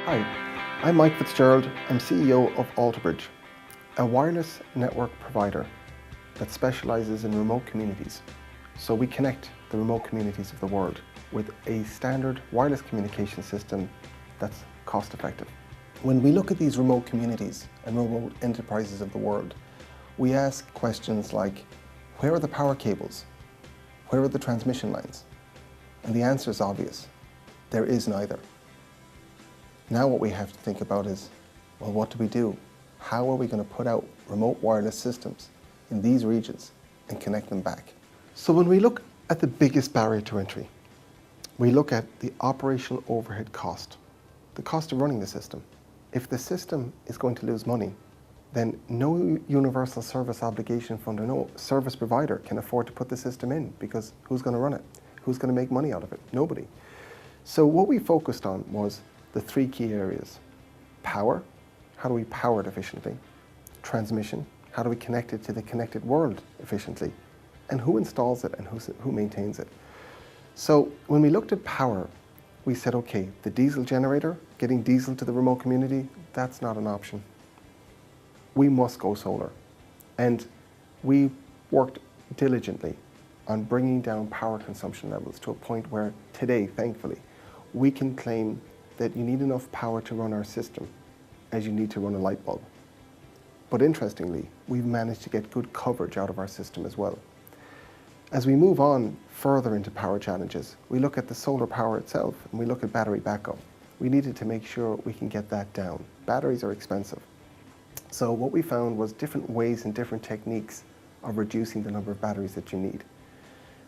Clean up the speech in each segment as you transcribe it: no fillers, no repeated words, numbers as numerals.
Hi, I'm Mike Fitzgerald. I'm CEO of Altobridge, a wireless network provider that specializes in remote communities. So we connect the remote communities of the world with a standard wireless communication system that's cost effective. When we look at these remote communities and remote enterprises of the world, we ask questions like, where are the power cables? Where are the transmission lines? And the answer is obvious. There is neither. Now what we have to think about is, well, what do we do? How are we going to put out remote wireless systems in these regions and connect them back? So when we look at the biggest barrier to entry, we look at the operational overhead cost, the cost of running the system. If the system is going to lose money, then no universal service obligation fund or no service provider can afford to put the system in, because who's going to run it? Who's going to make money out of it? Nobody. So what we focused on was the three key areas. Power, how do we power it efficiently? Transmission, how do we connect it to the connected world efficiently? And who installs it and who maintains it? So when we looked at power, we said, okay, the diesel generator, getting diesel to the remote community, that's not an option. We must go solar. And we worked diligently on bringing down power consumption levels to a point where today, thankfully, we can claim that you need enough power to run our system as you need to run a light bulb. But interestingly, we've managed to get good coverage out of our system as well. As we move on further into power challenges, we look at the solar power itself and we look at battery backup. We needed to make sure we can get that down. Batteries are expensive. So what we found was different ways and different techniques of reducing the number of batteries that you need.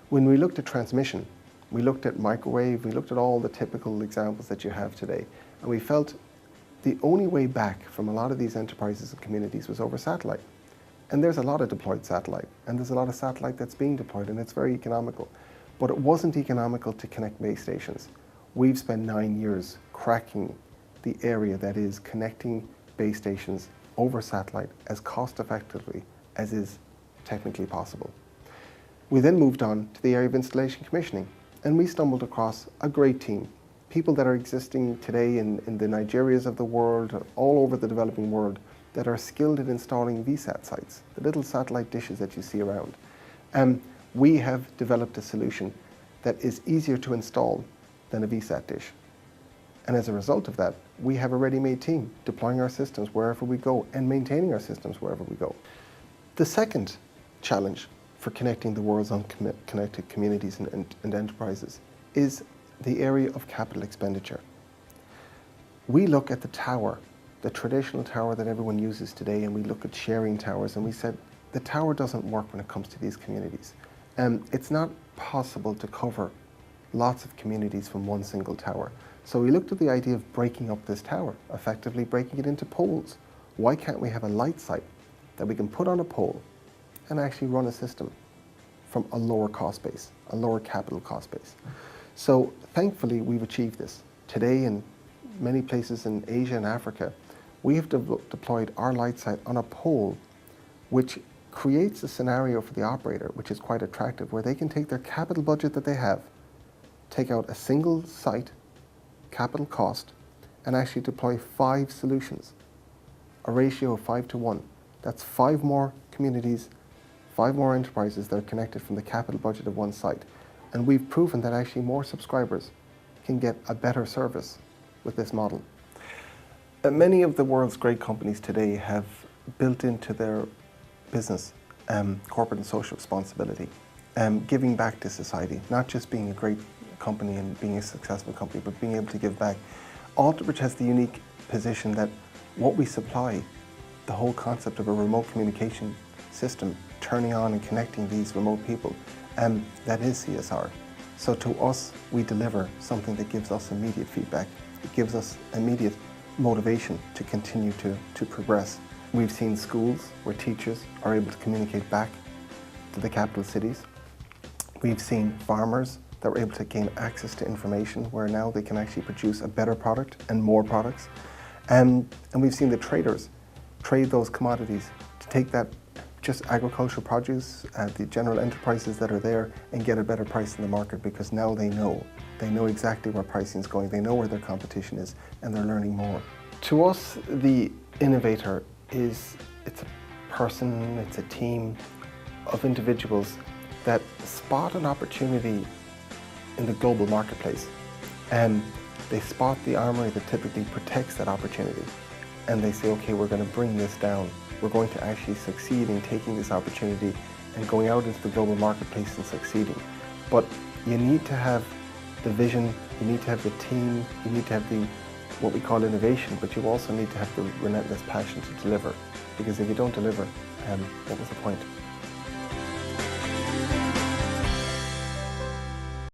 When we looked at transmission, we looked at microwave, we looked at all the typical examples that you have today, and we felt the only way back from a lot of these enterprises and communities was over satellite. And there's a lot of deployed satellite, and there's a lot of satellite that's being deployed, and it's very economical. But it wasn't economical to connect base stations. We've spent 9 years cracking the area that is connecting base stations over satellite as cost effectively as is technically possible. We then moved on to the area of installation commissioning, and we stumbled across a great team, people that are existing today in the Nigerias of the world, all over the developing world, that are skilled at installing VSAT sites, the little satellite dishes that you see around. We have developed a solution that is easier to install than a VSAT dish. And as a result of that, we have a ready-made team deploying our systems wherever we go and maintaining our systems wherever we go. The second challenge for connecting the world's unconnected communities and enterprises is the area of capital expenditure. We look at the tower, the traditional tower that everyone uses today, and we look at sharing towers, and we said the tower doesn't work when it comes to these communities. It's not possible to cover lots of communities from one single tower. So we looked at the idea of breaking up this tower, effectively breaking it into poles. Why can't we have a light site that we can put on a pole and actually run a system from a lower cost base, a lower capital cost base? So thankfully we've achieved this. Today in many places in Asia and Africa, we have deployed our light site on a pole, which creates a scenario for the operator which is quite attractive, where they can take their capital budget that they have, take out a single site, capital cost, and actually deploy 5 solutions, a ratio of 5 to 1. That's 5 more communities, 5 more enterprises that are connected from the capital budget of one site. And we've proven that actually more subscribers can get a better service with this model. Many of the world's great companies today have built into their business corporate and social responsibility, giving back to society, not just being a great company and being a successful company, but being able to give back. Altobridge has the unique position that what we supply, the whole concept of a remote communication system, turning on and connecting these remote people, that is CSR. So to us, we deliver something that gives us immediate feedback. It gives us immediate motivation to continue to progress. We've seen schools where teachers are able to communicate back to the capital cities. We've seen farmers that were able to gain access to information where now they can actually produce a better product and more products. And we've seen the traders trade those commodities to take that just agricultural produce, the general enterprises that are there, and get a better price in the market, because now they know They know exactly where pricing is going, they know where their competition is, and they're learning more. To us, the innovator it's a person, it's a team of individuals that spot an opportunity in the global marketplace. And they spot the armory that typically protects that opportunity. And they say, okay, we're going to bring this down. We're going to actually succeed in taking this opportunity and going out into the global marketplace and succeeding. But you need to have the vision, you need to have the team, you need to have the what we call innovation, but you also need to have the relentless passion to deliver. Because if you don't deliver, what was the point?